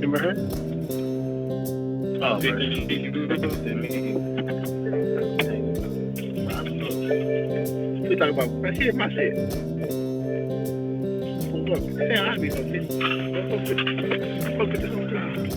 Remember her? Oh, Did right. you we talk about here's my shit. Look, damn, I be so pissed. Fuck with this whole time.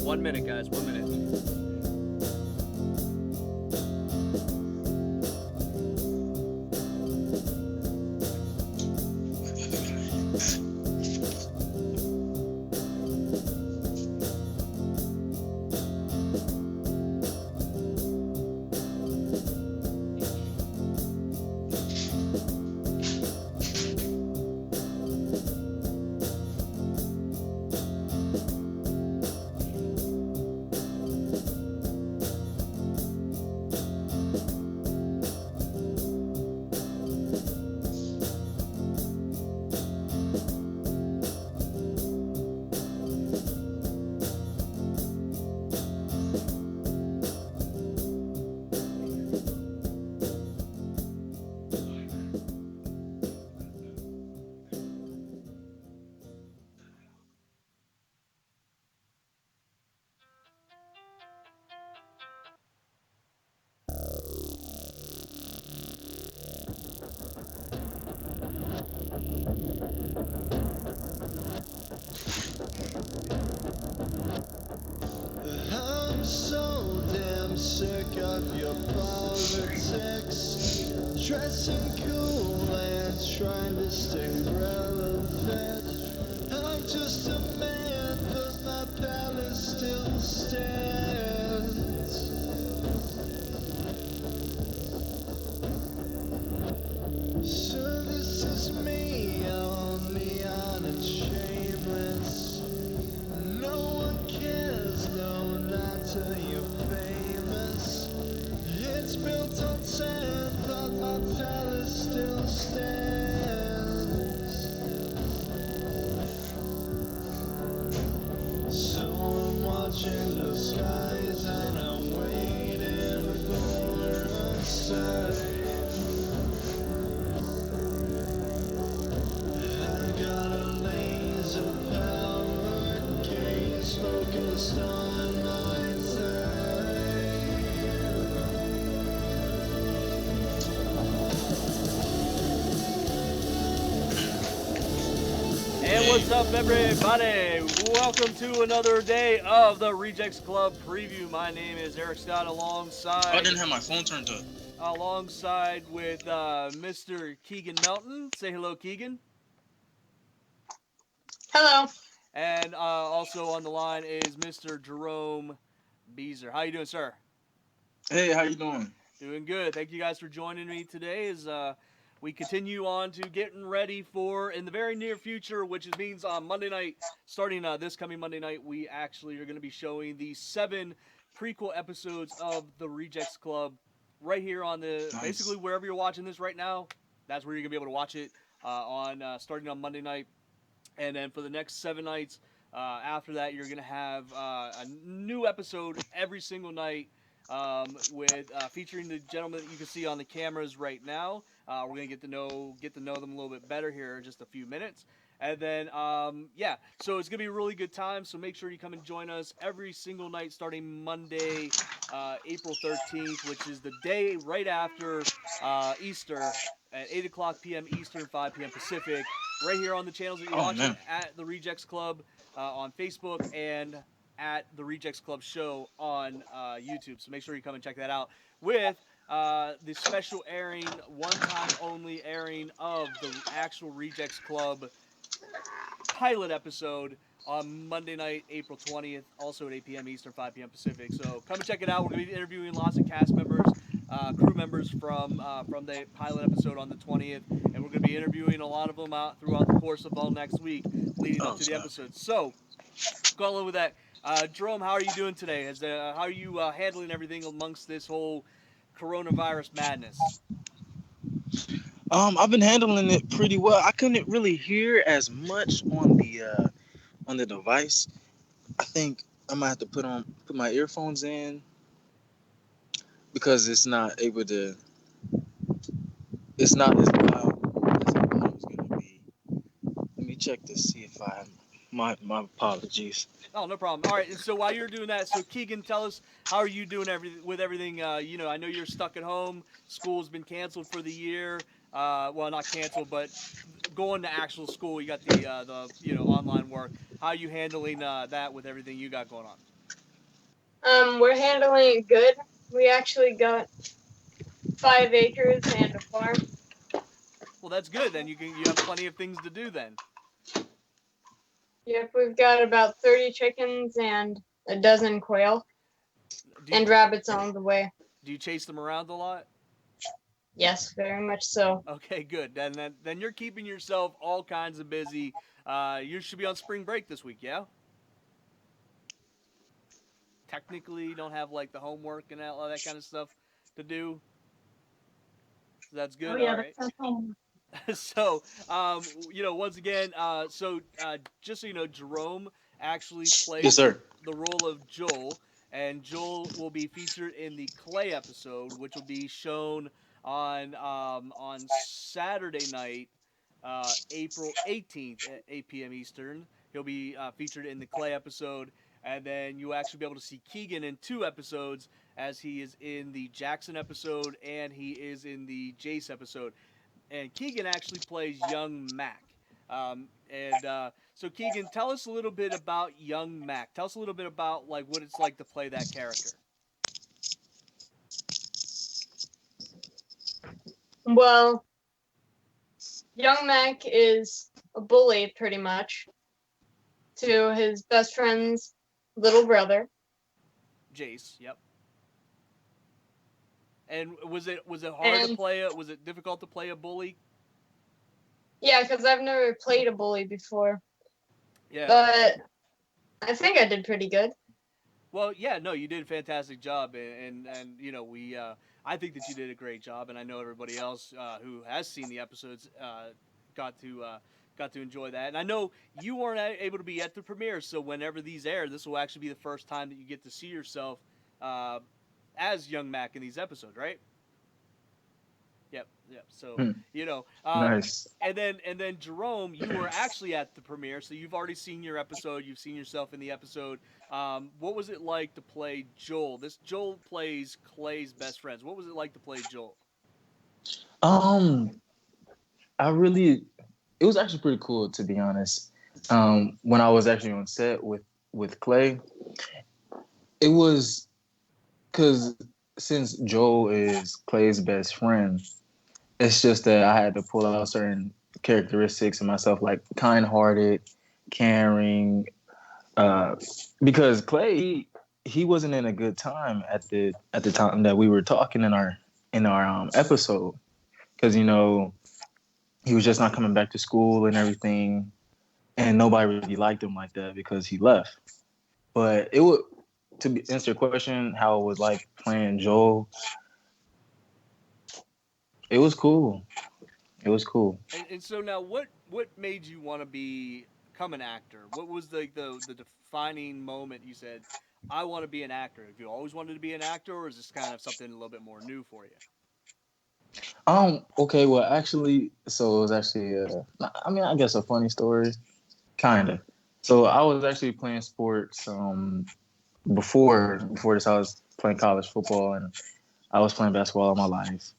One minute, guys. 1 minute. I'm so damn sick of your politics. Dressing cool and trying to stay relevant. I'm just a man, but my palace still stands. So this is me, all neon and shameless. No one cares, no, not till you're famous. It's built on sand, but my palace still stands. So I'm watching the skies and I'm waiting for a sign. I got a laser powered gaze focused on my And what's up, everybody? Welcome to another day of the Rejects Club preview. My name is Eric Scott, Oh, I didn't have my phone turned up. alongside with Mr. Keegan Melton. Say hello, Keegan. Hello. And also on the line is Mr. Jerome Beezer. How you doing, sir? Hey, how you doing? Doing good. Thank you guys for joining me today. we continue on to getting ready for, in the very near future, which means on Monday night, starting this coming Monday night, we actually are going to be showing the 7 prequel episodes of the Rejects Club right here on basically wherever you're watching this right now. That's where you're going to be able to watch it starting on Monday night. And then for the next 7 nights after that, you're going to have a new episode every single night with featuring the gentlemen that you can see on the cameras right now. We're going to get to know them a little bit better here in just a few minutes. And then, so it's going to be a really good time. So make sure you come and join us every single night starting Monday, April 13th, which is the day right after Easter at 8 o'clock p.m. Eastern, 5 p.m. Pacific, right here on the channels that you're watching at the Rejects Club on Facebook and at the Rejects Club show on YouTube. So make sure you come and check that out with the special airing, one-time only airing of the actual Rejects Club pilot episode on Monday night, April 20th, also at 8 p.m. Eastern, 5 p.m. Pacific. So come and check it out. We're going to be interviewing lots of cast members, crew members from the pilot episode on the 20th, and we're going to be interviewing a lot of them out throughout the course of all next week leading up to the episode. So, going along with that, Jerome, how are you doing today? How are you handling everything amongst this whole coronavirus madness? I've been handling it pretty well. I couldn't really hear as much on the device. I think I might have to put my earphones in because it's not as loud as I thought it was gonna be. Let me check to see if my apologies. Oh, no problem. All right, and so while you're doing that, so Keegan, tell us, how are you doing with everything? I know you're stuck at home. School's been canceled for the year. Well, not canceled, but going to actual school. You got the online work. How are you handling that with everything you got going on? We're handling it good. We actually got 5 acres and a farm. Well, that's good. Then you have plenty of things to do then. Yep, we've got about 30 chickens and a dozen quail and rabbits on the way. Do you chase them around a lot? Yes, very much so. Okay, good. Then you're keeping yourself all kinds of busy. You should be on spring break this week, yeah? Technically, you don't have like the homework and all that kind of stuff to do. So that's good. Oh, yeah, all right. that's home. So, once again, just so you know, Jerome actually plays the role of Joel, and Joel will be featured in the Clay episode, which will be shown on Saturday night, April 18th at 8 p.m. Eastern. He'll be featured in the Clay episode, and then you'll actually be able to see Keegan in 2 episodes, as he is in the Jackson episode and he is in the Jace episode. And Keegan actually plays young Mac. So Keegan, tell us a little bit about young Mac. Tell us a little bit about like what it's like to play that character. Well, young Mac is a bully pretty much to his best friend's little brother. Jace, yep. And was it hard to play was it difficult to play a bully? Yeah, because I've never played a bully before. Yeah. But I think I did pretty good. Well, yeah, no, you did a fantastic job, and we I think that you did a great job, and I know everybody else who has seen the episodes got to enjoy that. And I know you weren't able to be at the premiere, so whenever these air, this will actually be the first time that you get to see yourself as young Mac in these episodes, right? Yep. So nice. And then Jerome, you were actually at the premiere, so you've already seen your episode. You've seen yourself in the episode. What was it like to play Joel? Joel plays Clay's best friends. What was it like to play Joel? It was actually pretty cool, to be honest. When I was actually on set with Clay, it was because since Joel is Clay's best friend, it's just that I had to pull out certain characteristics of myself, like kind-hearted, caring, because Clay, he wasn't in a good time at the time that we were talking in our episode, because he was just not coming back to school and everything, and nobody really liked him like that because he left. But it would answer your question, how it was like playing Joel. It was cool. It was cool. And so now, what made you want to become an actor? What was the defining moment you said, I want to be an actor? Have you always wanted to be an actor, or is this kind of something a little bit more new for you? Okay, well, actually, so it was actually, I mean, I guess a funny story, kind of. So I was actually playing sports, before this. I was playing college football, and I was playing basketball all my life.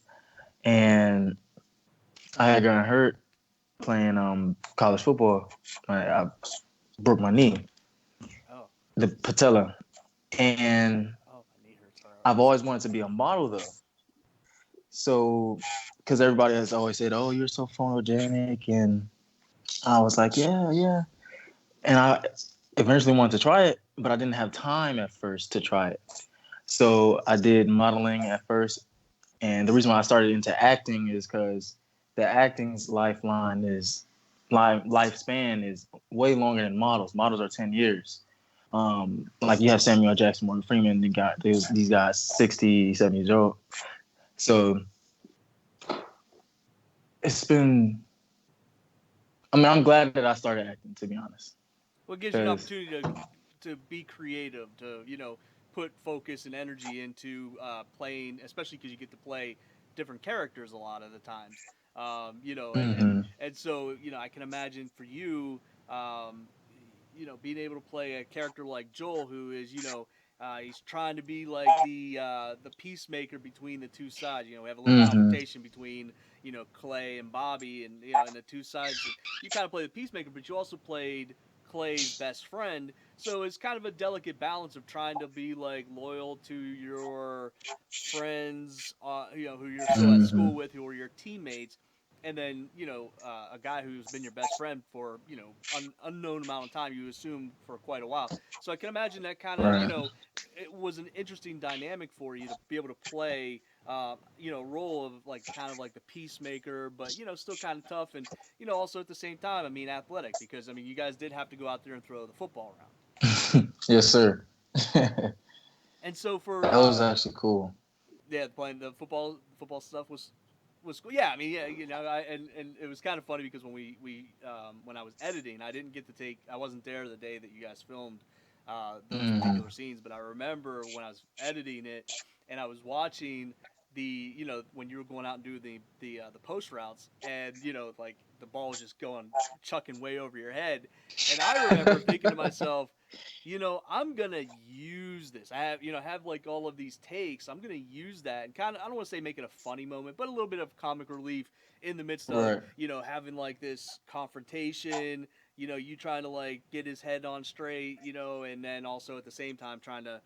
And I had gotten hurt playing, college football. I broke my knee, Oh, the patella. And oh, my knee hurts. Sorry. I've always wanted to be a model, though. So, because everybody has always said, "Oh, you're so photogenic," and I was like, "Yeah, yeah." And I eventually wanted to try it, but I didn't have time at first to try it. So I did modeling at first, and the reason why I started into acting is because the acting's lifespan is way longer than models. Models are 10 years. Like you have Samuel L. Jackson, Morgan Freeman, these guys 60, 70 years old. So it's been. I mean, I'm glad that I started acting, to be honest. Well, it gives you an 'Cause- opportunity to be creative, to put focus and energy into playing, especially because you get to play different characters a lot of the times. Mhm. And so I can imagine for you, um, being able to play a character like Joel, who is he's trying to be like the peacemaker between the two sides. We have a little Mhm. confrontation between Clay and Bobby, and and the two sides. You kind of play the peacemaker, but you also played Clay's best friend. So it's kind of a delicate balance of trying to be like loyal to your friends, who you're still at school Mhm. with, who are your teammates, and then a guy who's been your best friend for unknown amount of time. You assume for quite a while. So I can imagine that kind of Right. it was an interesting dynamic for you to be able to play role of like kind of like the peacemaker, but still kind of tough, and also at the same time, I mean, athletic, because I mean, you guys did have to go out there and throw the football around. Yes, sir. That And so for was actually cool. yeah, playing the football stuff was cool. Yeah, I mean, yeah, and it was kind of funny because when I was editing, I wasn't there the day that you guys filmed those Mhm. particular scenes, but I remember when I was editing it and I was watching the when you were going out and do the post routes, and like the ball was just going chucking way over your head, and I remember thinking to myself, I'm gonna use this. I have like all of these takes. I'm gonna use that and kind of, I don't want to say make it a funny moment, but a little bit of comic relief in the midst of Right. having like this confrontation. You trying to like get his head on straight. And then also at the same time trying to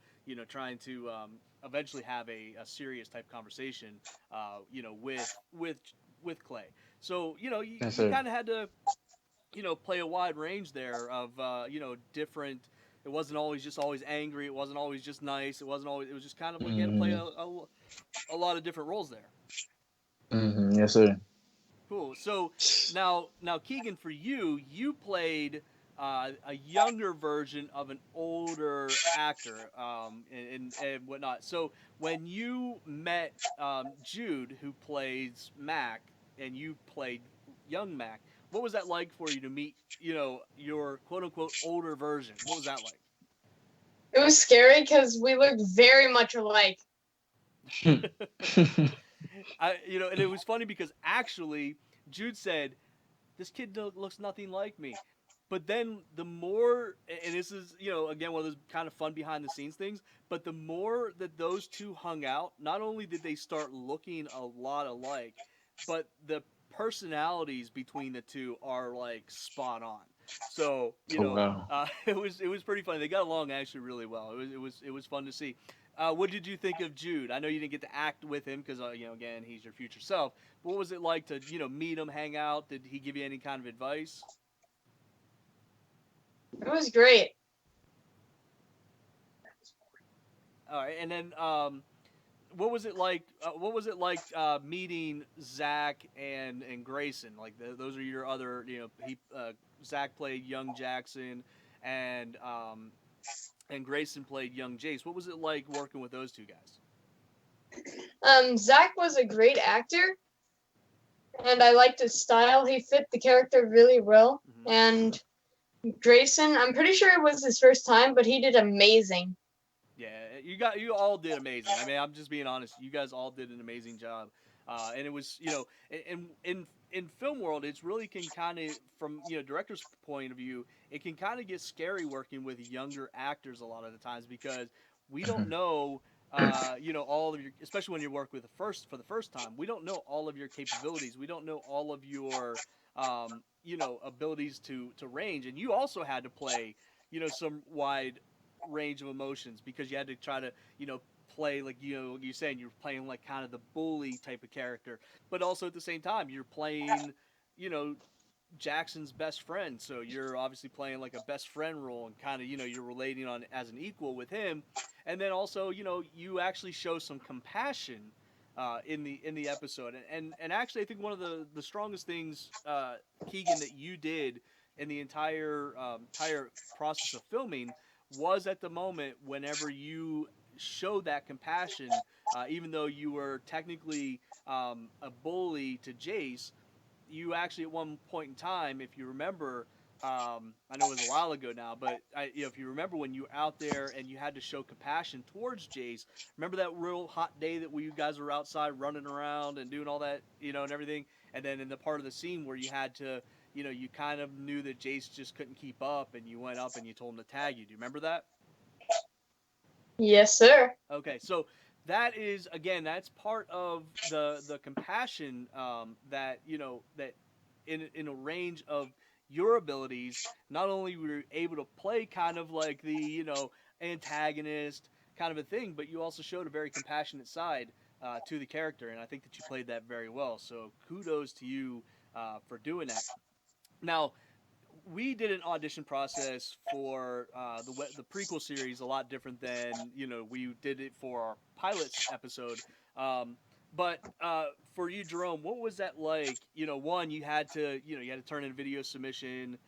eventually have a serious type conversation. With Clay. So Yes, you sir. kind of had to play a wide range there of different. It wasn't always angry. It wasn't always just nice. It wasn't always. It was just kind of like you had to play Mhm. a lot of different roles there. Mhm. Yes, sir. Cool. So now Keegan, for you, you played a younger version of an older actor, and whatnot. So when you met Jude, who plays Mac, and you played young Mac, what was that like for you to meet, your quote unquote older version? What was that like? It was scary because we looked very much alike. And it was funny because actually Jude said, "This kid looks nothing like me." But then the more, and this is, again, one of those kind of fun behind the scenes things, but the more that those two hung out, not only did they start looking a lot alike, but the personalities between the two are like spot on. So, Oh wow. it was pretty funny. They got along actually really well. It was fun to see. What did you think of Jude? I know you didn't get to act with him because again, he's your future self. But what was it like to meet him, hang out? Did he give you any kind of advice? It was great. All right, and then what was it like? Meeting Zach and Grayson? Like those are your other, Zach played young Jackson, and Grayson played young Jace. What was it like working with those two guys? Zach was a great actor, and I liked his style. He fit the character really well. Mm-hmm. And Grayson, I'm pretty sure it was his first time, but he did amazing. Yeah, you all did amazing. I mean, I'm just being honest. You guys all did an amazing job, and it was, in film world, it's really can kind of, from director's point of view, it can kind of get scary working with younger actors a lot of the times, because we don't know, all of your, especially when you work with for the first time, we don't know all of your capabilities. We don't know all of your, abilities to range, and you also had to play, some wide range of emotions, because you had to try to play, like you're saying, you're playing like kind of the bully type of character, but also at the same time you're playing you know Jackson's best friend, so you're obviously playing like a best friend role, and kind of you're relating on as an equal with him. And then also you actually show some compassion in the episode, and actually I think one of the strongest things, Keegan, that you did in the entire process of filming was at the moment whenever you showed that compassion, even though you were technically a bully to Jace. You actually, at one point in time, if you remember, I know it was a while ago now, but if you remember when you were out there and you had to show compassion towards Jace, remember that real hot day that you guys were outside running around and doing all that, and everything, and then in the part of the scene where you had to, you kind of knew that Jace just couldn't keep up, and you went up and you told him to tag you. Do you remember that? Yes, sir. Okay, so that is, again, that's part of the compassion, that that in a range of your abilities, not only were you able to play kind of like the antagonist kind of a thing, but you also showed a very compassionate side to the character, and I think that you played that very well. So kudos to you for doing that. Now, we did an audition process for the prequel series a lot different than we did it for our pilots episode. But for you, Jerome, what was that like? One, you had to turn in a video submission.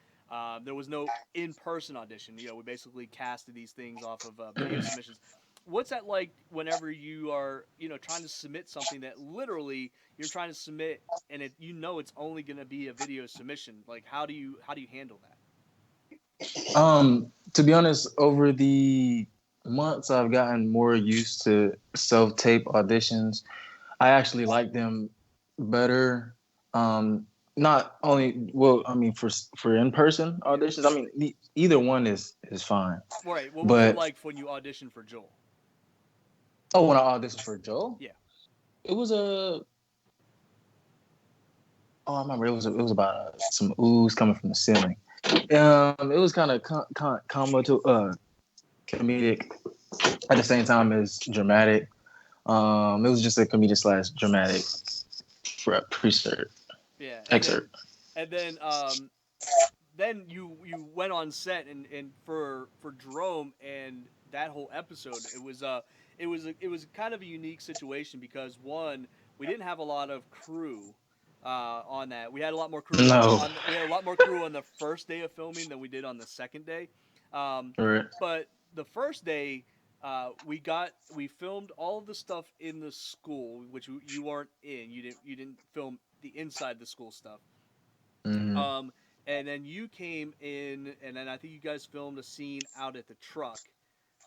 There was no in-person audition. We basically casted these things off of video submissions. What's that like whenever you are trying to submit something that literally you're trying to submit, and it's only going to be a video submission? Like, how do you handle that? To be honest, over the months, I've gotten more used to self-tape auditions. I actually like them better. Not only, well, I mean, for in-person auditions, I mean, either one is fine. Right. What was it like when you auditioned for Joel? Oh, when I auditioned for Joel? Yeah. It was I remember it was about some ooze coming from the ceiling. It was kind of comedic at the same time as dramatic. It was just a comedic / dramatic excerpt. Yeah. Excerpt. And then you went on set and for Jerome and that whole episode, it was kind of a unique situation, because one, we didn't have a lot of crew on that. We had a lot more crew. No. We had a lot more crew on the first day of filming than we did on the second day. Right. But the first day, we filmed all of the stuff in the school, which you weren't in. You didn't film the inside the school stuff. Mm-hmm. And then you came in, and then I think you guys filmed a scene out at the truck.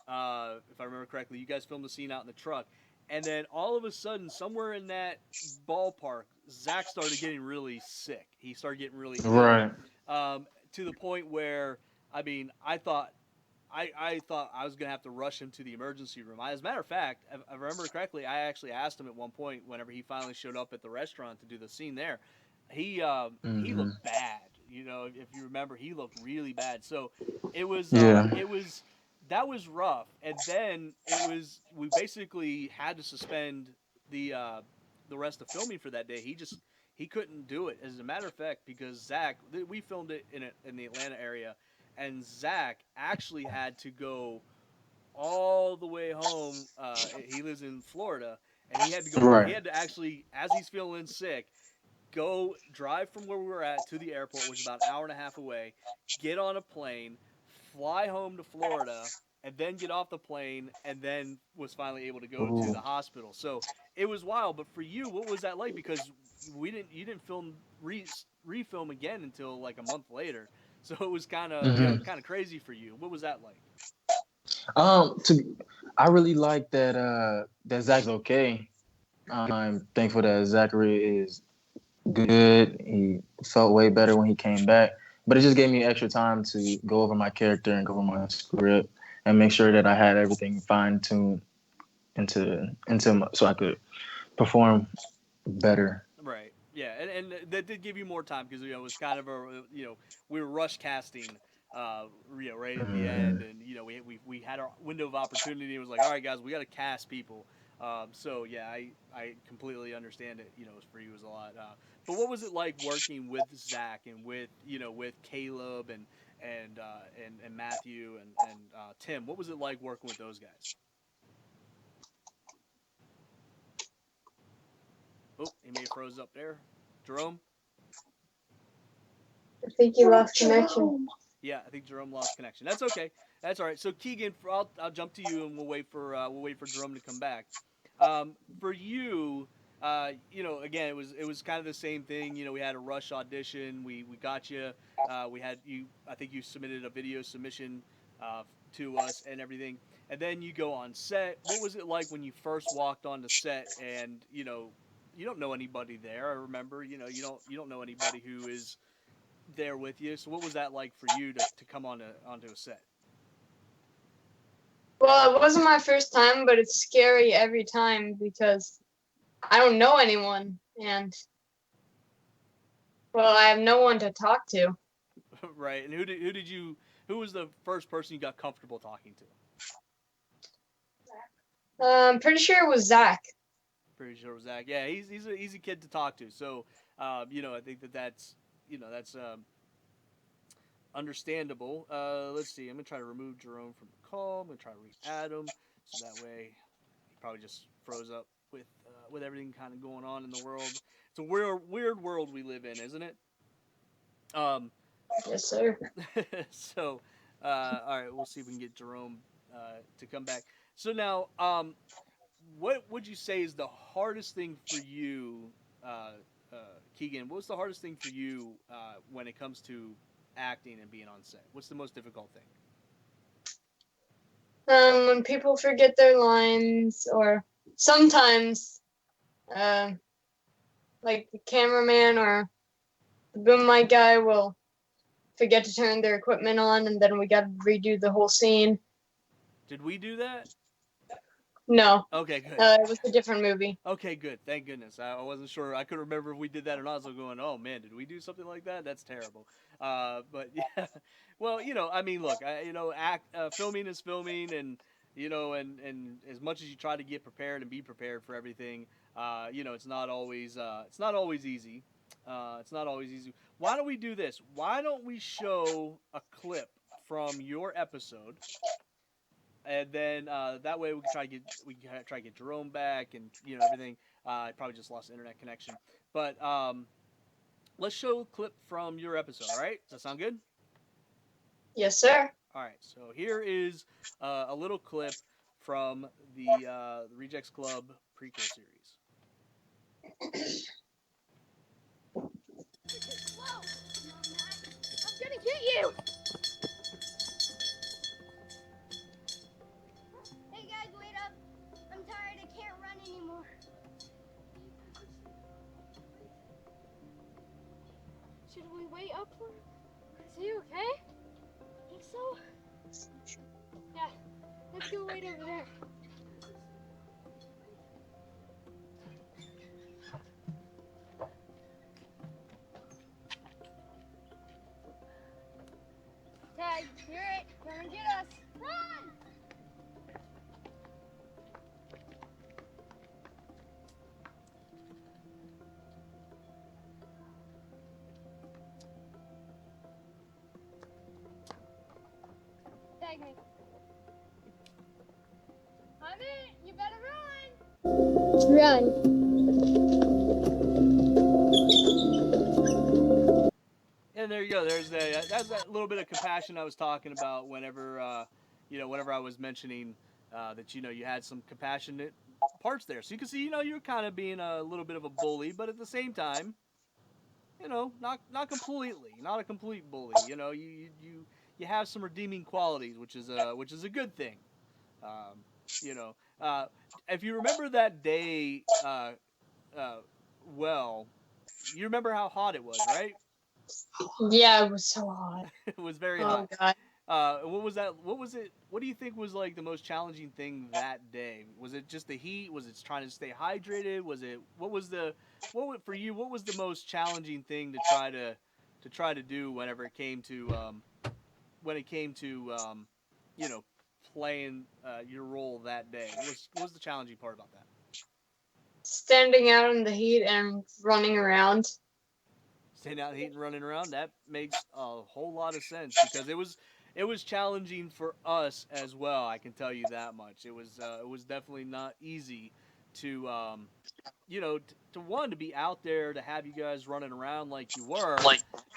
If I remember correctly, you guys filmed a scene out in the truck. And then all of a sudden, somewhere in that ballpark, Zach started getting really sick. He started getting really ill, Right. To the point where, I mean, I thought I was going to have to rush him to the emergency room. As a matter of fact, if I remember correctly, I actually asked him at one point, whenever he finally showed up at the restaurant to do the scene there, he looked bad. If you remember, he looked really bad. So it was that was rough. And then we basically had to suspend the rest of filming for that day. He couldn't do it. As a matter of fact, because Zach, we filmed it in the Atlanta area, and Zach actually had to go all the way home. He lives in Florida, and he had to go. He Right. had to actually, as he's feeling sick, go drive from where we were at to the airport, which is about an hour and a half away. Get on a plane, fly home to Florida, and then get off the plane, and then was finally able to go to Ooh. the hospital. So it was wild. But for you, what was that like? Because you didn't film refilm again until like a month later. So it was kind of Hmm. kind of crazy for you. What was that like? To I really like that Zach's okay. I'm thankful that Zachary is good. He felt way better when he came back. But it just gave me extra time to go over my character and go over my script and make sure that I had everything fine tuned so I could perform better. Right. Yeah, and that did give you more time because it was kind of a we were rush casting, right at the end, Mhm. and we had our window of opportunity. It was like, all right, guys, we got to cast people. So yeah, I completely understand it. For you it was a lot. But what was it like working with Zach and with Caleb and Matthew and Tim? What was it like working with those guys? Oh, he may have froze up there. Jerome? I think you lost connection. Yeah, I think Jerome lost connection. That's okay. That's all right. So Keegan, I'll jump to you and we'll wait for Jerome to come back. For you, again, it was kind of the same thing. We had a rush audition. We got you. We had you. I think you submitted a video submission uh, to us and everything. And then you go on set. What was it like when you first walked on the set and you don't know anybody there? I remember, you don't know anybody who is there with you. So what was that like for you to come onto a set? Well, it wasn't my first time, but it's scary every time because I don't know anyone, and well, I have no one to talk to. Right. And who was the first person you got comfortable talking to? I'm pretty sure it was Zach. Pretty sure it was Zach. Yeah, he's an easy kid to talk to. So, I think that's understandable. Let's see. I'm gonna try to remove Jerome from the call. I'm gonna try to re-add him, so that way he probably just froze up with everything kind of going on in the world. It's a weird world we live in, isn't it? Um, Yes, sir. so, all right, we'll see if we can get Jerome to come back. So now, what would you say is the hardest thing for you, uh, uh, Keegan? What's the hardest thing for you when it comes to acting and being on set? What's the most difficult thing? When people forget their lines, or sometimes, uh, like the cameraman or the boom mic guy will forget to turn their equipment on, and then we got to redo the whole scene. Did we do that? No, Okay, good. it was a different movie. Okay, good. Thank goodness. I wasn't sure. I couldn't remember if we did that or not. So going, oh man, did we do something like that? That's terrible. But yeah, well, I mean, look, filming is filming, and and as much as you try to get prepared and be prepared for everything, it's not always easy. It's not always easy. Why don't we do this? Why don't we show a clip from your episode? And then that way we can try to get Jerome back and everything. I probably just lost internet connection, but let's show a clip from your episode. All right, does that sound good? Yes, sir. All right, so here is a little clip from the Rejects Club prequel series. Whoa! I'm gonna get you! Hey guys, wait up! I'm tired, I can't run anymore. Should we wait up for him? Is he okay? Think so? Yeah, let's go wait over there. Tag, hear it. Come and get us. Run! Tag me. run. And there you go. There's that's that little bit of compassion I was talking about whenever, whenever I was mentioning that you had some compassionate parts there. So you can see, you're kind of being a little bit of a bully, but at the same time, not completely, not a complete bully. You have some redeeming qualities, which is a good thing. Um, you know, if you remember that day, uh, well, you remember how hot it was, right? Yeah, it was so hot. It was very Oh hot. god. What was that? What was it? What do you think was like the most challenging thing that day? Was it just the heat? Was it trying to stay hydrated? Was it for you? What was the most challenging thing to try to do whenever it came to you know, playing your role that day? What was the challenging part about that? Standing out in the heat and running around. Staying out in the heat and running around, that makes a whole lot of sense because it was challenging for us as well. I can tell you that much. It was definitely not easy to to be out there, to have you guys running around like you were,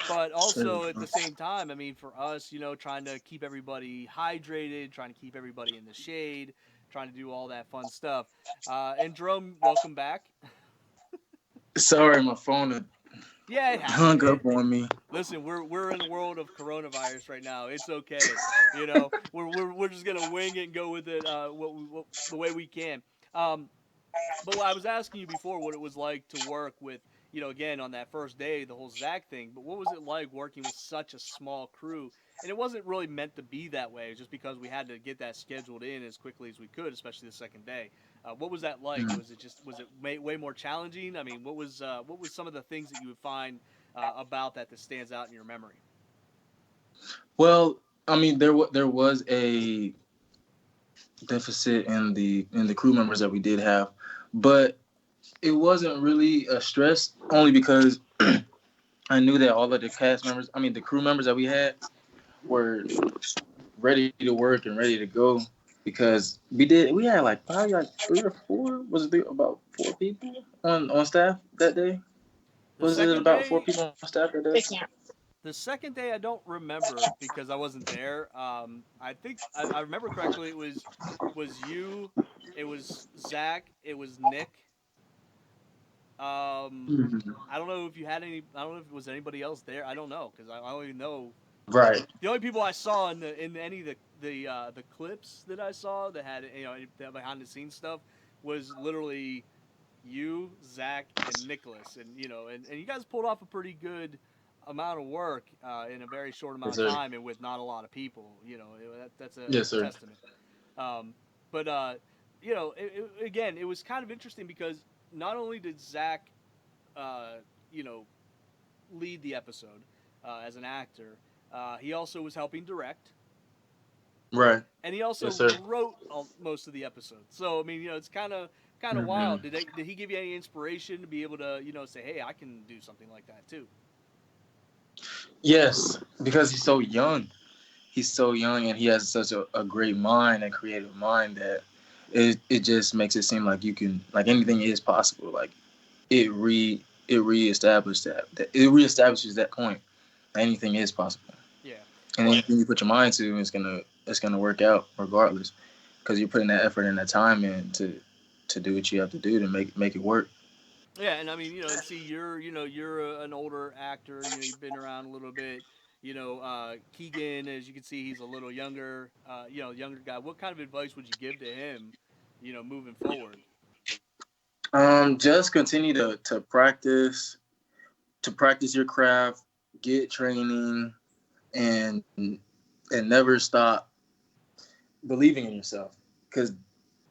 but also at the same time, I mean, for us, trying to keep everybody hydrated, trying to keep everybody in the shade, trying to do all that fun stuff. And Jerome, welcome back. Sorry, my phone Yeah, it hung happens. up on me. Listen, we're in the world of coronavirus right now. It's okay. We're just gonna wing it and go with it the way we can. Um, but I was asking you before what it was like to work with, again on that first day, the whole Zach thing. But what was it like working with such a small crew? And it wasn't really meant to be that way. It was just because we had to get that scheduled in as quickly as we could, especially the second day. What was that like? Mm. Was it way more challenging? I mean, what was some of the things that you would find about that stands out in your memory? Well, I mean, there was a deficit in the crew members that we did have, but it wasn't really a stress only because I knew that all of the cast members, I mean, the crew members that we had were ready to work and ready to go because we had like probably like 3 or 4, was it about 4 people on staff that day? The Was it second about 4 day, people on staff that They day? can't. the second day, I don't remember because I wasn't there. I think I remember correctly. It was you, it was Zach, it was Nick. Mhm. I don't know if you had any. I don't know if it was anybody else there. I don't know because I only know Right. the only people I saw in any of the clips that I saw that had that behind the scenes stuff was literally you, Zach, and Nicholas, and and you guys pulled off a pretty good amount of work in a very short amount Yes, of sir. time and with not a lot of people. That's a Yes, sir. testament. Um, but again, it was kind of interesting because not only did Zach, uh, you know, lead the episode as an actor, he also was helping direct, Right. and he also Yes, sir. wrote most of the episodes. So I mean, it's kind of Hmm. wild. Did he give you any inspiration to be able to say, hey, I can do something like that too? Yes, because he's so young. He's so young and he has such a great mind and creative mind that it just makes it seem like you can like anything is possible. Like it re it reestablished that it reestablishes that point. Anything is possible. Yeah. And Well, anything you put your mind to it's gonna work out regardless. Because you're putting that effort and that time in to do what you have to do to make it work. yeah, and I mean, and see, you're an older actor. You've been around a little bit. Keegan, as you can see, he's a little younger. Younger guy. What kind of advice would you give to him? Moving forward. Just continue to practice your craft, get training, and never stop believing in yourself. Because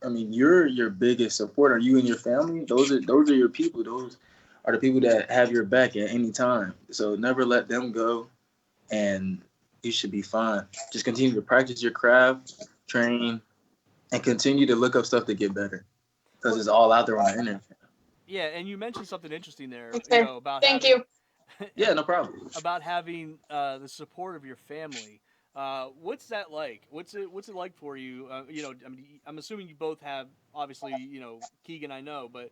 I mean, you're your biggest supporter. You and your family. Those are your people. Those are the people that have your back at any time. So never let them go, and you should be fine. Just continue to practice your craft, train, and continue to look up stuff to get better. Because Well, it's all out there on the internet. yeah, and you mentioned something interesting there. Okay. About Thank having you. Yeah, no problem. about having the support of your family. What's that like? What's it like for you? I mean, I'm assuming you both have obviously Keegan. I know, but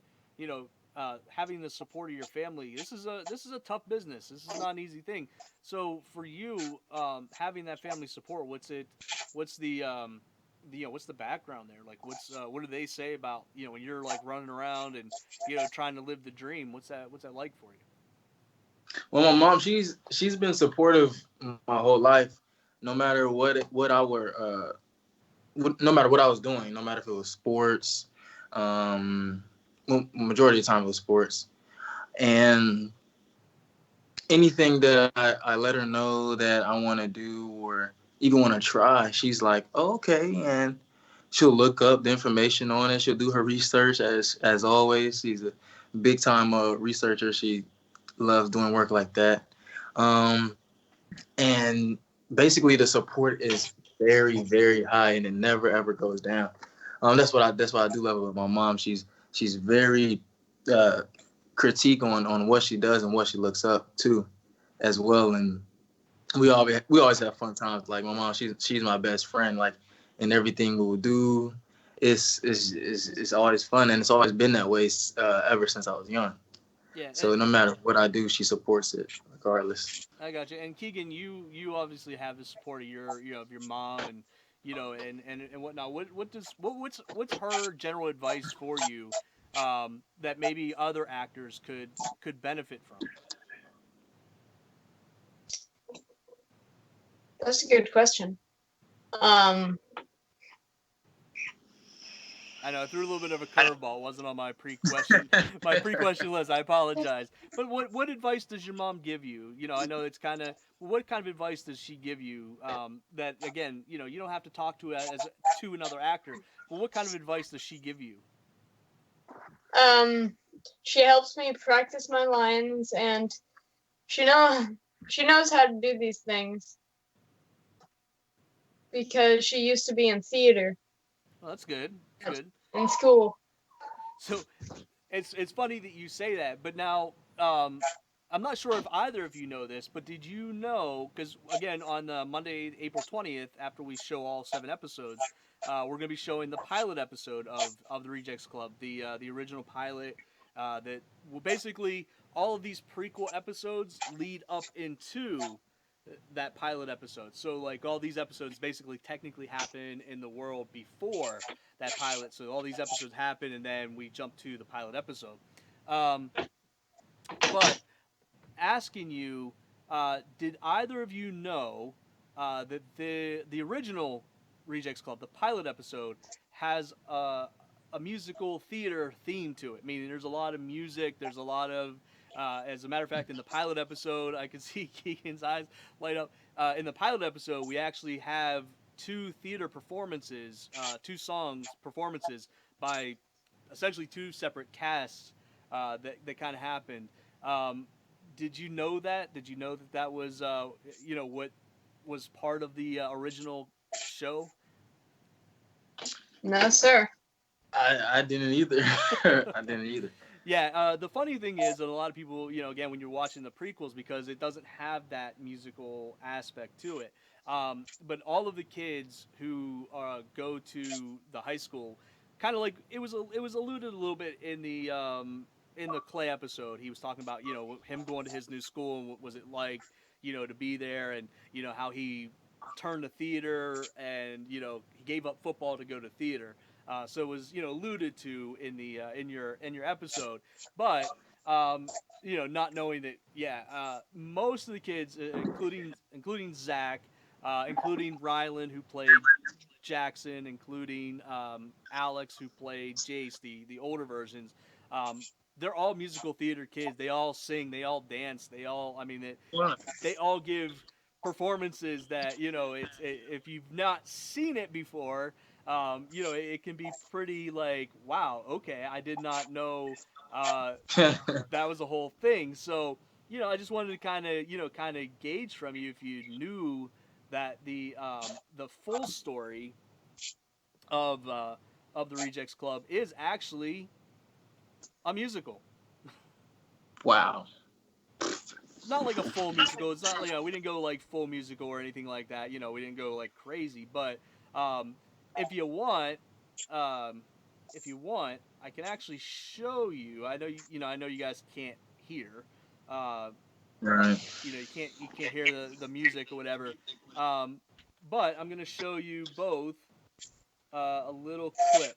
having the support of your family. This is a tough business. This is not an easy thing. So for you, having that family support, what's the background there? Like, what do they say about, when you're like running around and, trying to live the dream? What's that like for you? Well, my mom, she's been supportive my whole life, no matter no matter what I was doing, no matter if it was sports, majority of the time it was sports, and anything that I let her know that I want to do or even want to try, she's like, oh, okay, and she'll look up the information on it. She'll do her research as always. She's a big time researcher. She loves doing work like that. And basically the support is very, very high and it never ever goes down. That's what I do love about my mom. She's very critique on what she does and what she looks up to as well. And we always have fun times. Like my mom, she's my best friend. Like in everything we will do, it's always fun, and it's always been that way ever since I was young. Yeah. So no matter what I do, she supports it regardless. I got you. And Keegan, you obviously have the support of your of your mom and and whatnot. What's her general advice for you that maybe other actors could benefit from? That's a good question. I know I threw a little bit of a curveball. It wasn't on my pre-question list. I apologize. But what advice does your mom give you? I know it's what kind of advice does she give you? That again, you don't have to talk to to another actor. But what kind of advice does she give you? She helps me practice my lines, and she knows how to do these things because she used to be in theater. Well, that's good. That's good. In school. So it's funny that you say that, but now I'm not sure if either of you know this, but did you know, because again on Monday, April 20th, after we show all 7 episodes, we're going to be showing the pilot episode of the Rejects Club, the original pilot that will basically all of these prequel episodes lead up into that pilot episode. So like all these episodes basically technically happen in the world before that pilot. So all these episodes happen and then we jump to the pilot episode. But asking you, did either of you know that the original Rejects Club, the pilot episode, has a musical theater theme to it? Meaning there's a lot of music, there's a lot of as a matter of fact, in the pilot episode, I could see Keegan's eyes light up. In the pilot episode, we actually have 2 theater performances, 2 songs performances by essentially 2 separate casts that kind of happened. Did you know that? Did you know that was what was part of the original show? No, sir. I didn't either. I didn't either. Yeah, the funny thing is that a lot of people, again, when you're watching the prequels, because it doesn't have that musical aspect to it. But all of the kids who go to the high school, kind of like it was alluded a little bit in the Clay episode. He was talking about him going to his new school and what was it like, to be there, and how he turned to theater and he gave up football to go to theater. So it was, alluded to in the in your episode, but not knowing that, most of the kids, including Zach, including Rylan who played Jackson, including Alex who played Jace, the older versions, they're all musical theater kids. They all sing, they all dance, they all give performances that if you've not seen it before. It can be pretty like, wow, okay, I did not know that was a whole thing. So, I just wanted to kind of gauge from you if you knew that the full story of the Rejects Club is actually a musical. Wow. Not like a full musical. It's not like we didn't go like full musical or anything like that. We didn't go like crazy, but if you want, if you want, I can actually show you. I know I know you guys can't hear. Right. You can't hear the music or whatever. But I'm gonna show you both a little clip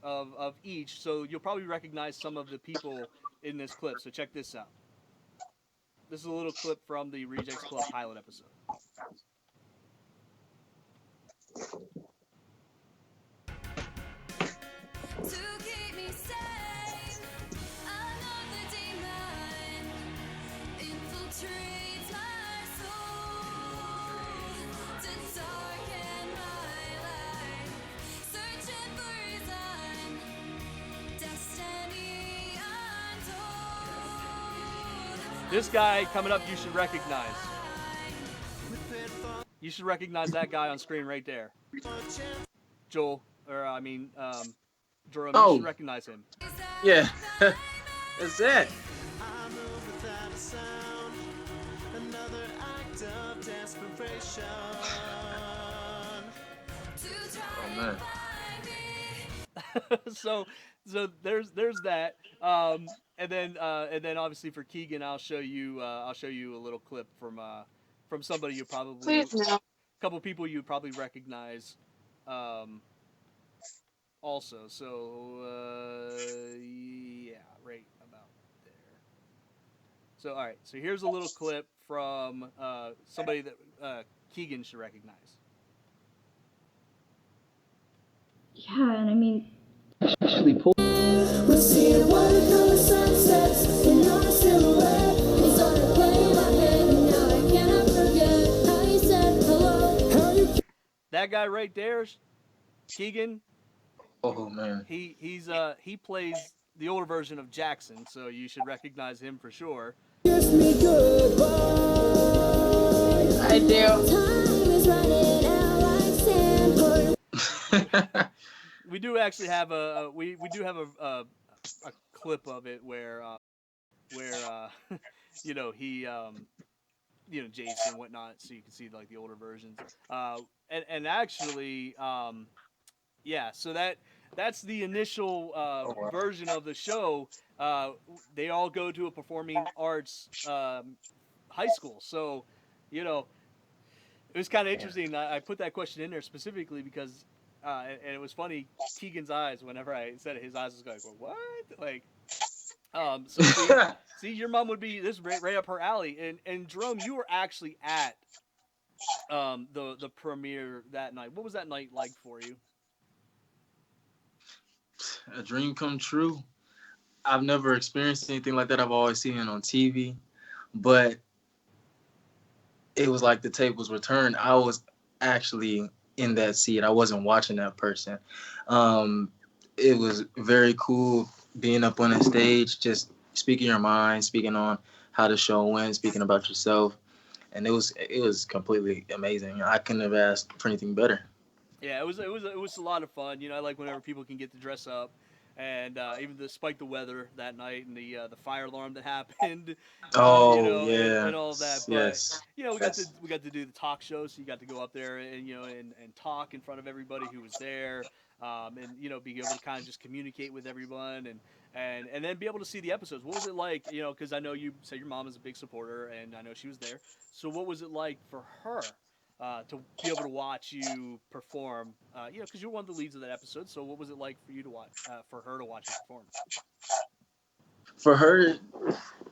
of each, so you'll probably recognize some of the people in this clip. So check this out. This is a little clip from the Rejects Club pilot episode. To keep me safe, another demon infiltrates my soul to darken my life, searching for reason, destiny untold. This guy coming up, you should recognize. You should recognize that guy on screen right there. Joel, or I mean, Jerome, you Oh. should recognize him. Yeah. That's it. I move without a sound. Another act of desperation. Oh man. so there's that. And then obviously for Keegan, I'll show you a little clip from somebody you probably Please no. a couple people you probably recognize. Also, so yeah, right about there. So all right, so here's a little clip from somebody that Keegan should recognize. Yeah, and I mean, We're seeing watercolor sunsets in our silhouette. It's on a plane in my head, and now I cannot forget how you said hello. How you That guy right there, Keegan. Oh man. He plays the older version of Jackson, so you should recognize him for sure. kissed me goodbye. I do. Time is running out like sand. We do actually have a clip of it where you know he you know Jason and whatnot, so you can see like the older versions. And actually yeah, so that's the initial wow. version of the show. They all go to a performing arts high school, so you know it was kind of interesting. I put that question in there specifically because and it was funny. Keegan's eyes, whenever I said it, his eyes was going, "What?" Like, so see, your mom would be this right up her alley. And Jerome, you were actually at the premiere that night. What was that night like for you? A dream come true. I've never experienced anything like that. I've always seen it on TV, but it was like the tables were turned. I was actually in that seat. I wasn't watching that person. It was very cool being up on the stage, just speaking your mind, speaking on how the show went, speaking about yourself, and it was completely amazing. I couldn't have asked for anything better. Yeah, it was a lot of fun. You know, I like whenever people can get to dress up, and even despite the weather that night and the fire alarm that happened. Oh you know, yeah, and all that. But yes. you know, we got to do the talk show, so you got to go up there and you know and talk in front of everybody who was there, and you know be able to kind of just communicate with everyone and then be able to see the episodes. What was it like? You know, because I know you said your mom is a big supporter, and I know she was there. So what was it like for her? To be able to watch you perform, you know, because you're one of the leads of that episode. So what was it like for you to watch, for her to watch you perform? For her,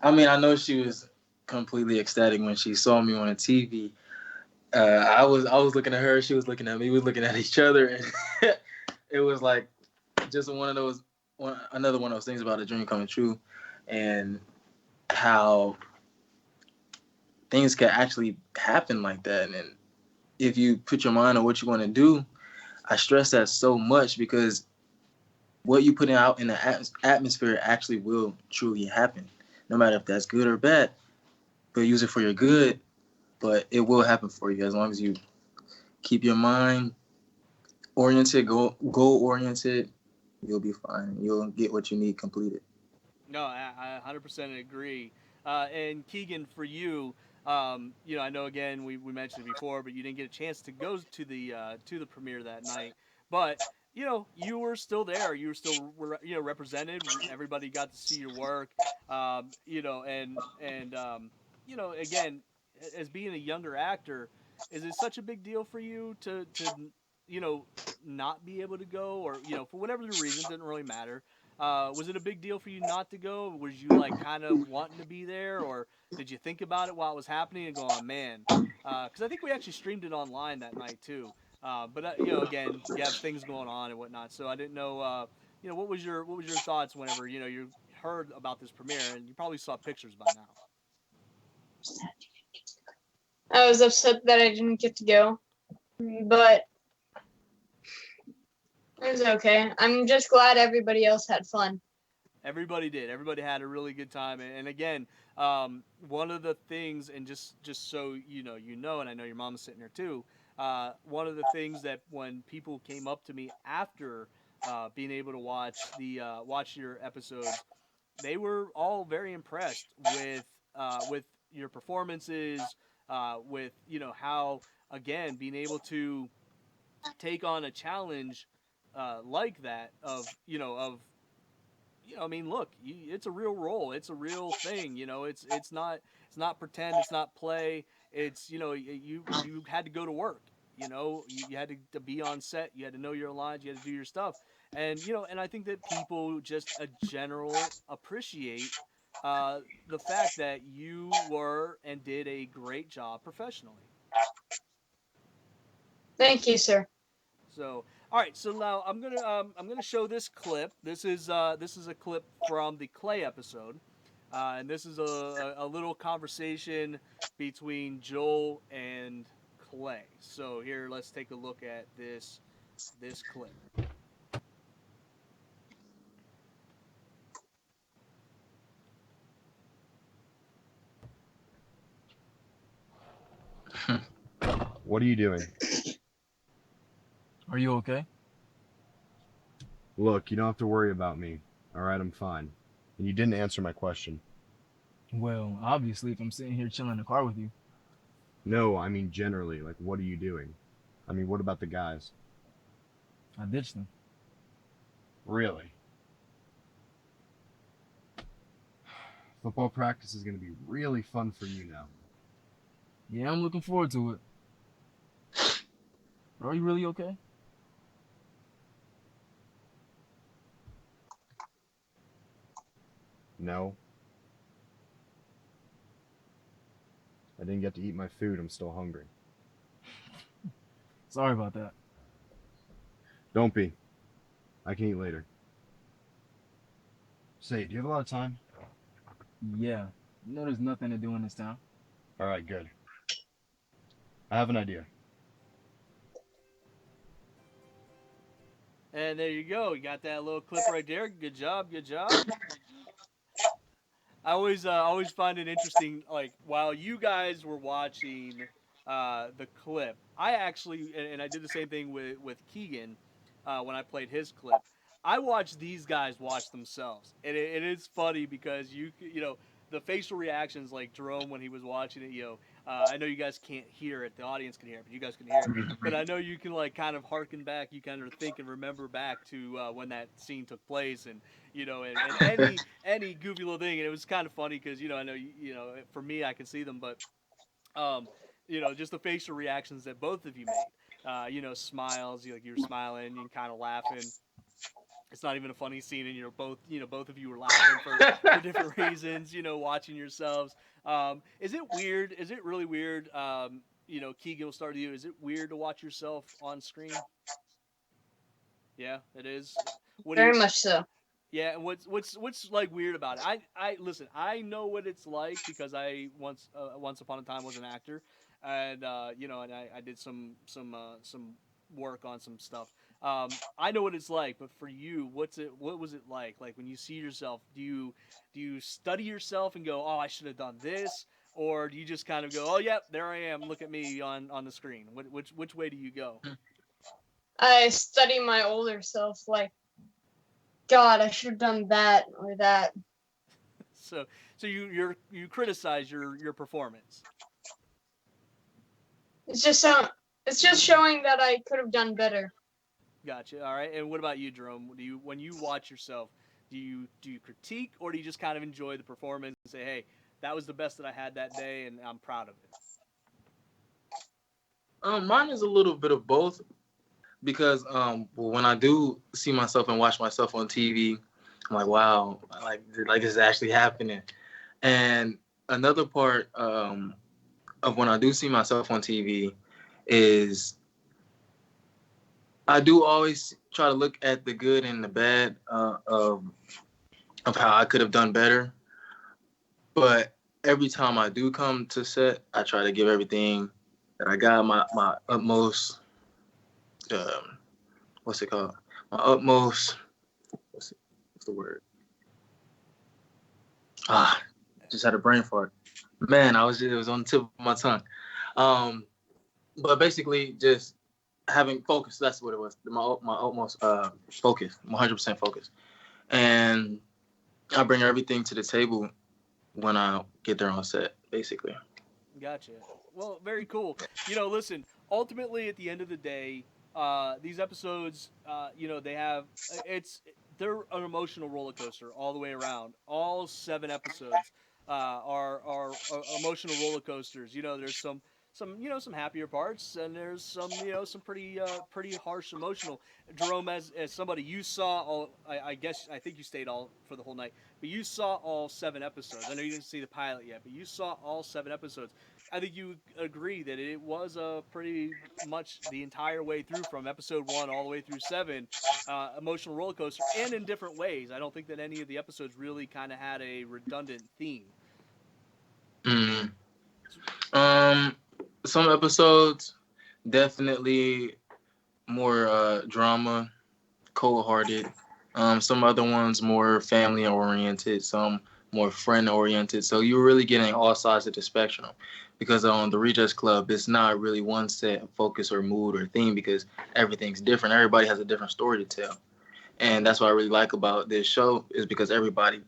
I mean, I know she was completely ecstatic when she saw me on the TV. I was looking at her, she was looking at me, we were looking at each other, and it was like just another one of those things about a dream coming true, and how things can actually happen like that. And if you put your mind on what you want to do, I stress that so much because what you put out in the atmosphere actually will truly happen, no matter if that's good or bad. But use it for your good, but it will happen for you as long as you keep your mind oriented, goal oriented. You'll be fine. You'll get what you need completed. No, I 100% agree. And Keegan, for you, you know, I know again we mentioned it before, but you didn't get a chance to go to the premiere that night. But you know, you were still there. You were still, you know, represented. Everybody got to see your work. You know, you know, again, as being a younger actor, is it such a big deal for you to you know, not be able to go, or you know, for whatever the reason, didn't really matter. Was it a big deal for you not to go? Was you like kind of wanting to be there, or did you think about it while it was happening and go, oh man? Because I think we actually streamed it online that night too. But you know, again, you have things going on and whatnot, so I didn't know. You know, what was your thoughts whenever you know you heard about this premiere, and you probably saw pictures by now. I was upset that I didn't get to go, but it was okay. I'm just glad everybody else had fun. Everybody did. Everybody had a really good time. And again, one of the things, and just so you know, and I know your mom's sitting there too. One of the things that when people came up to me after being able to watch your episodes, they were all very impressed with your performances, with you know how again being able to take on a challenge like that I mean, look, it's a real role. It's a real thing. You know, it's not pretend. It's not play. It's you know, you had to go to work. You know, you had to be on set. You had to know your lines. You had to do your stuff. And you know, and I think that people just a general appreciate the fact that you were and did a great job professionally. Thank you, sir. So, all right. So now I'm gonna show this clip. This is a clip from the Clay episode, and this is a little conversation between Joel and Clay. So here, let's take a look at this clip. What are you doing? Are you okay? Look, you don't have to worry about me. All right, I'm fine. And you didn't answer my question. Well, obviously, if I'm sitting here chilling in the car with you. No, I mean generally. Like, what are you doing? I mean, what about the guys? I ditched them. Really? Football practice is going to be really fun for you now. Yeah, I'm looking forward to it. Are you really okay? No. I didn't get to eat my food. I'm still hungry. Sorry about that. Don't be. I can eat later. Say, do you have a lot of time? Yeah. You know there's nothing to do in this town. All right, good. I have an idea. And there you go. You got that little clip right there. Good job. Good job. I always find it interesting. Like while you guys were watching the clip, I actually and I did the same thing with Keegan when I played his clip. I watched these guys watch themselves, and it is funny because you know the facial reactions like Jerome when he was watching it. You know, I know you guys can't hear it, the audience can hear it, but you guys can hear it. But I know you can like kind of harken back, you kind of think and remember back to when that scene took place, and you know, and any goofy little thing. And it was kind of funny because you know I know you know for me I can see them, but you know just the facial reactions that both of you made. You know, smiles, you you're smiling, you're kind of laughing. It's not even a funny scene, and you're both of you were laughing for different reasons. You know, watching yourselves. Is it weird? Is it really weird? You know, Keegan, we'll start with you. Is it weird to watch yourself on screen? Yeah, it is. Very much so. Yeah, and what's like weird about it? I listen. I know what it's like because I once upon a time was an actor, and you know, and I did some work on some stuff. I know what it's like, but for you, what was it like? Like when you see yourself, do you study yourself and go, oh, I should have done this, or do you just kind of go, oh, yep, there I am, look at me on the screen? Which way do you go? I study my older self, like, God, I should have done that or that. So you criticize your performance. It's just showing that I could have done better. Gotcha. All right. And what about you, Jerome? When you watch yourself, do you critique, or do you just kind of enjoy the performance and say, hey, that was the best that I had that day, and I'm proud of it? Mine is a little bit of both because when I do see myself and watch myself on TV, I'm like, wow, like this is actually happening. And another part of when I do see myself on TV is I do always try to look at the good and the bad of how I could have done better. But every time I do come to set, I try to give everything that I got, my utmost, what's it called? My utmost, what's the word? Just had a brain fart. Man, it was on the tip of my tongue. But basically just having focus, that's what it was. My utmost focus, 100% focus. And I bring everything to the table when I get there on set, basically. Gotcha. Well, very cool. Listen, ultimately at the end of the day, these episodes, they're an emotional roller coaster all the way around. All 7 episodes are emotional roller coasters. There's some happier parts, and there's some pretty harsh emotional. Jerome, as somebody, you saw all. I think you stayed all for the whole night, but you saw all 7 episodes. I know you didn't see the pilot yet, but you saw all 7 episodes. I think you agree that it was pretty much the entire way through, from episode 1 all the way through 7, emotional roller coaster, and in different ways. I don't think that any of the episodes really kind of had a redundant theme. Some episodes definitely more drama, cold-hearted. Some other ones more family-oriented, some more friend-oriented. So you're really getting all sides of the spectrum. Because on the Rejects Club, it's not really one set of focus or mood or theme, because everything's different. Everybody has a different story to tell. And that's what I really like about this show, is because everybody,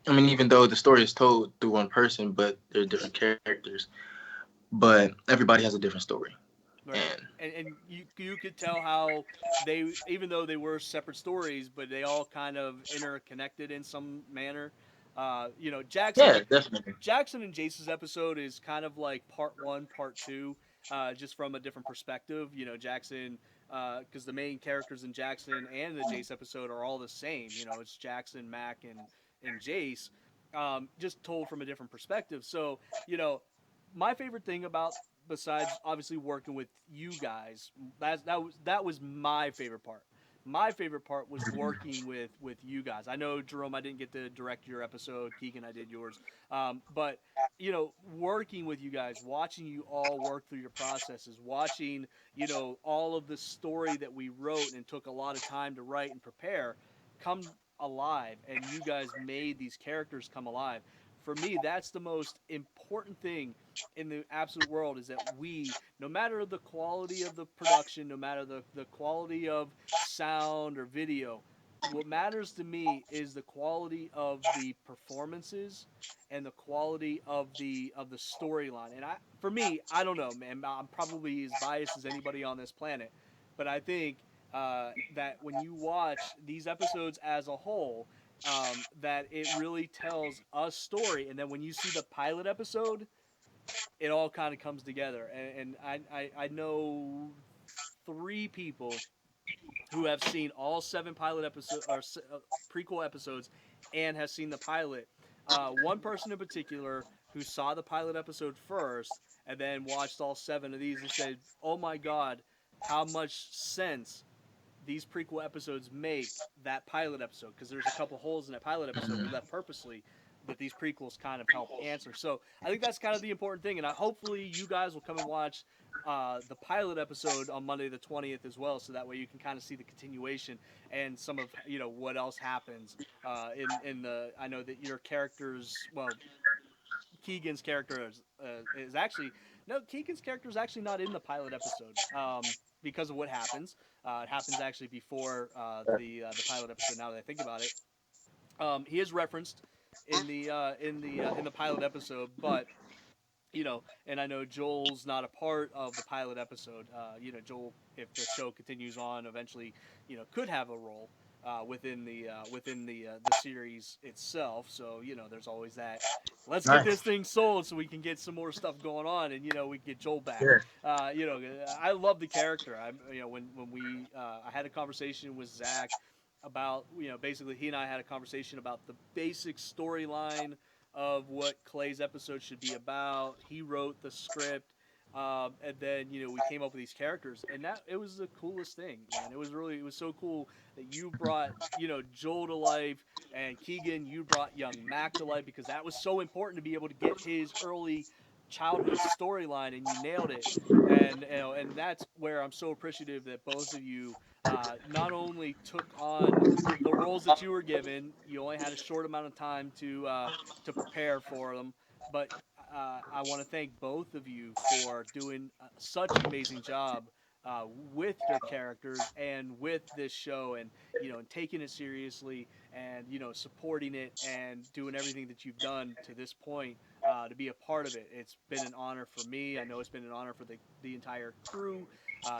even though the story is told through one person, but they're different characters, but everybody has a different story. Right. And you could tell how they, even though they were separate stories, but they all kind of interconnected in some manner. Jackson. Yeah, definitely. Jackson and Jace's episode is kind of like part 1, part 2, just from a different perspective. Jackson, because the main characters in Jackson and the Jace episode are all the same. It's Jackson, Mac, and Jace, just told from a different perspective. So, my favorite thing about, besides obviously working with you guys, that was my favorite part. My favorite part was working with you guys. I know, Jerome, I didn't get to direct your episode. Keegan, I did yours. But, working with you guys, watching you all work through your processes, watching, all of the story that we wrote and took a lot of time to write and prepare come alive, and you guys made these characters come alive. For me, that's the most important thing in the absolute world, is that we, no matter the quality of the production, no matter the quality of sound or video, what matters to me is the quality of the performances and the quality of the storyline. And for me, I don't know, man, I'm probably as biased as anybody on this planet, but I think that when you watch these episodes as a whole, that it really tells a story, and then when you see the pilot episode, it all kind of comes together. And I know 3 people who have seen all 7 pilot episodes or prequel episodes and has seen the pilot. One person in particular who saw the pilot episode first and then watched all 7 of these and said, "Oh my God, how much sense these prequel episodes make that pilot episode," because there's a couple holes in that pilot episode we left purposely that these prequels kind of help answer. So I think that's kind of the important thing, and hopefully you guys will come and watch the pilot episode on Monday the 20th as well, so that way you can kind of see the continuation and some of what else happens in the. I know that your characters, well, Keegan's character is actually Keegan's character is actually not in the pilot episode because of what happens. It happens actually before the pilot episode. Now that I think about it, he is referenced in the pilot episode, but and I know Joel's not a part of the pilot episode. Joel, if the show continues on, eventually, could have a role within the series itself. So there's always that. Let's get this thing sold so we can get some more stuff going on, and we can get Joel back. Sure. I love the character. When we I had a conversation with Zach about basically he and I had a conversation about the basic storyline of what Clay's episode should be about. He wrote the script, and then we came up with these characters, and it was the coolest thing, man. It was so cool that you brought Joel to life, and Keegan, you brought young Mac to life, because that was so important to be able to get his early childhood storyline, and you nailed it. And that's where I'm so appreciative that both of you not only took on the roles that you were given. You only had a short amount of time to prepare for them, but I want to thank both of you for doing such an amazing job with your characters and with this show, and taking it seriously, and supporting it, and doing everything that you've done to this point to be a part of it. It's been an honor for me. I know it's been an honor for the entire crew.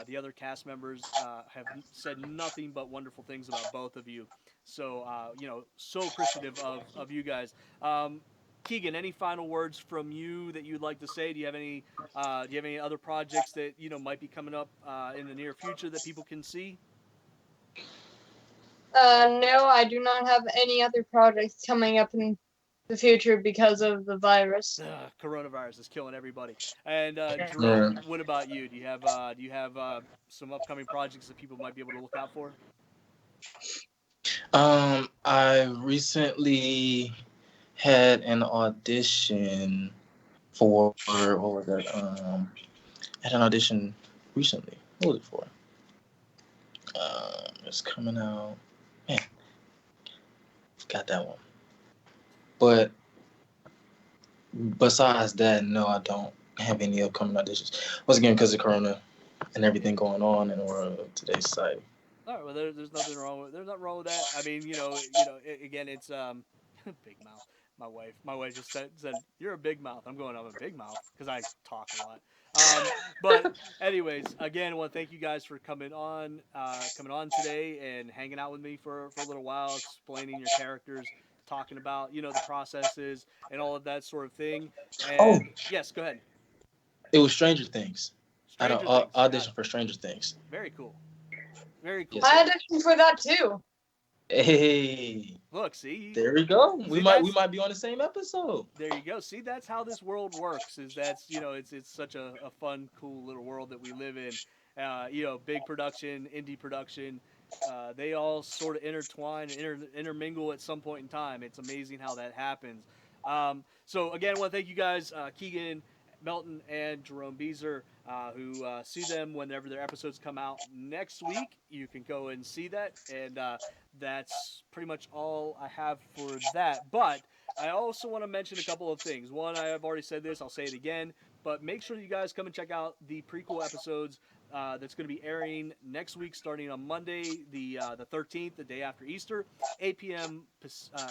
The other cast members have said nothing but wonderful things about both of you. So so appreciative of you guys. Keegan, any final words from you that you'd like to say? Do you have any other projects that might be coming up in the near future that people can see? No, I do not have any other projects coming up in the future because of the virus. Coronavirus is killing everybody. And Jerome, what about you? Do you have some upcoming projects that people might be able to look out for? I recently had an audition for what was that? I had an audition recently. What was it for? It's coming out. Man, forgot that one. But besides that, no, I don't have any upcoming auditions. Once again, because of Corona and everything going on in the world of today's society. All right, well, there's nothing wrong with that. I mean, again, it's big mouth. My wife just said, "You're a big mouth." I'm a big mouth because I talk a lot. But anyways, again, I want to thank you guys for coming on today and hanging out with me for a little while, explaining your characters, talking about the processes and all of that sort of thing. And yes, go ahead. It was Stranger Things. I had an audition for Stranger Things. Very cool. Very cool. Yes, I auditioned for that too. Hey, look, see, there we go. We might be on the same episode. There you go. See, that's how this world works. It's such a fun, cool little world that we live in. Big production, indie production, they all sort of intertwine and intermingle at some point in time. It's amazing how that happens. So again, I want to thank you guys, Keegan, Melton, and Jerome Beezer, who see them whenever their episodes come out next week. You can go and see that, and that's pretty much all I have for that. But I also want to mention a couple of things. One, I have already said this, I'll say it again, but make sure you guys come and check out the prequel episodes that's going to be airing next week, starting on Monday, the 13th, the day after Easter, 8 p.m.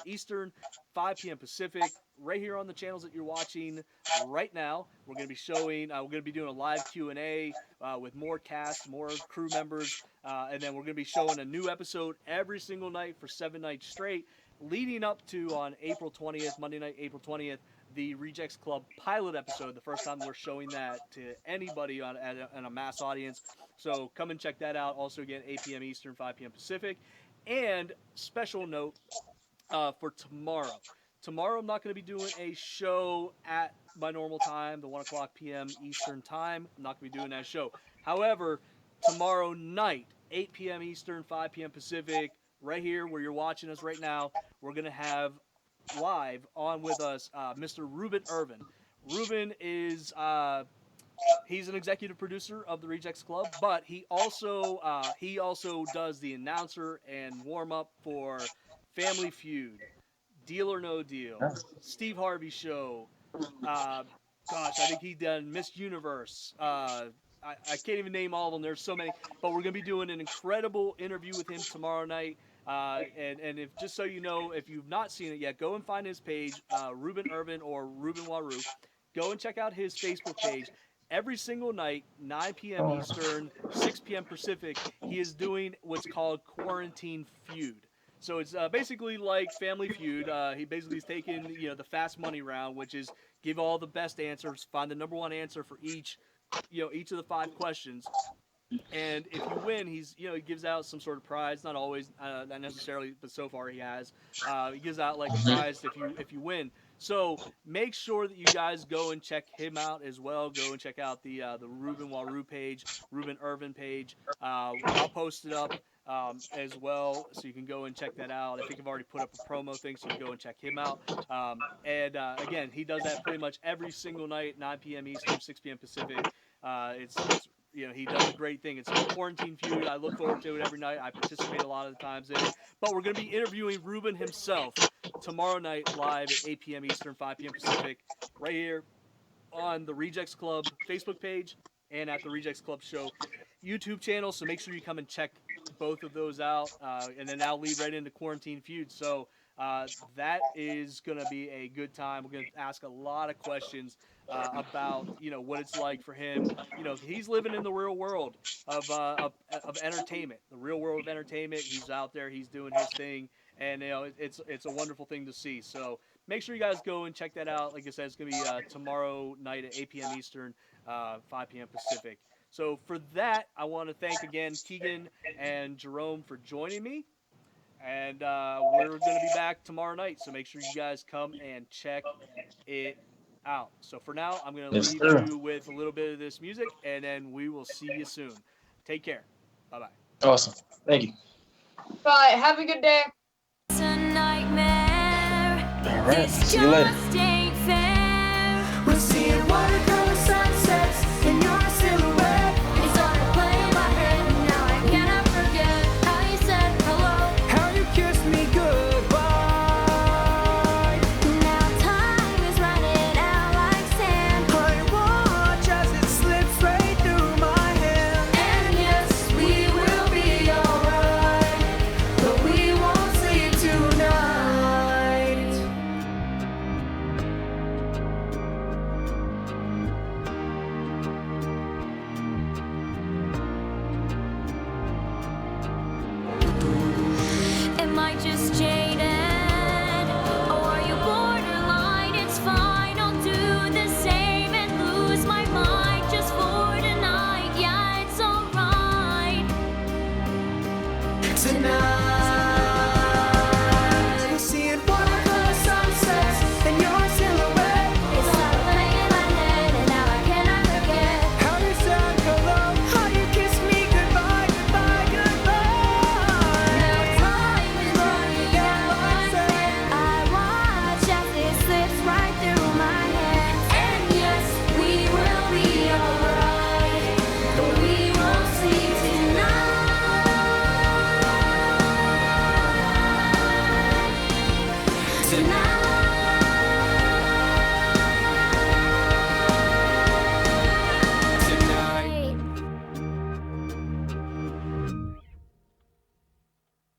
Eastern, 5 p.m. Pacific, right here on the channels that you're watching right now. We're going to be showing, we're going to be doing a live Q&A with more cast, more crew members, and then we're going to be showing a new episode every single night for 7 nights straight, leading up to on April 20th, Monday night, April 20th, the Rejects Club pilot episode, the first time we're showing that to anybody on a mass audience. So come and check that out. Also, again, 8 p.m. Eastern, 5 p.m. Pacific. And special note for tomorrow. Tomorrow I'm not going to be doing a show at my normal time, the 1 o'clock p.m. Eastern time. I'm not going to be doing that show. However, tomorrow night, 8 p.m. Eastern, 5 p.m. Pacific, right here where you're watching us right now, we're going to have live on with us Mr. Ruben Irvin. Ruben is he's an executive producer of the Rejects Club, but he also does the announcer and warm up for Family Feud, Deal or No Deal, Steve Harvey Show. I think he done Miss Universe. I can't even name all of them. There's so many, but we're gonna be doing an incredible interview with him tomorrow night. And if just so you know, if you've not seen it yet, go and find his page, Ruben Irvin or Ruben Waru. go and check out his Facebook page. Every single night, 9 p.m. Eastern, 6 p.m. Pacific, he is doing what's called Quarantine Feud. So it's basically like Family Feud. He basically is taking the fast money round, which is give all the best answers, find the number one answer for each of the 5 questions. And if you win, he gives out some sort of prize. Not always, not necessarily, but so far he has. He gives out like a prize if you win. So make sure that you guys go and check him out as well. Go and check out the Ruben Waru page, Ruben Irvin page. I'll post it up as well, so you can go and check that out. I think I've already put up a promo thing, so you can go and check him out. And again, he does that pretty much every single night, 9 p.m. Eastern, 6 p.m. Pacific. He does a great thing. It's a Quarantine Feud. I look forward to it every night. I participate a lot of the times in it. But we're going to be interviewing Ruben himself tomorrow night live at 8 p.m. Eastern, 5 p.m. Pacific, right here on the Rejects Club Facebook page and at the Rejects Club Show YouTube channel. So make sure you come and check both of those out. And then I'll lead right into Quarantine Feud. So that is going to be a good time. We're going to ask a lot of questions about what it's like for him. He's living in the real world of entertainment, the real world of entertainment. He's out there, he's doing his thing, and it's a wonderful thing to see. So make sure you guys go and check that out. Like I said, it's gonna be tomorrow night at 8 p.m. Eastern, 5 p.m. Pacific. So for that, I want to thank again Keegan and Jerome for joining me. And we're going to be back tomorrow night, so make sure you guys come and check it out. So for now, I'm going to leave you with a little bit of this music, and then we will see you soon. Take care. Bye-bye. Awesome. Thank you. Bye. Have a good day. All right. See you later.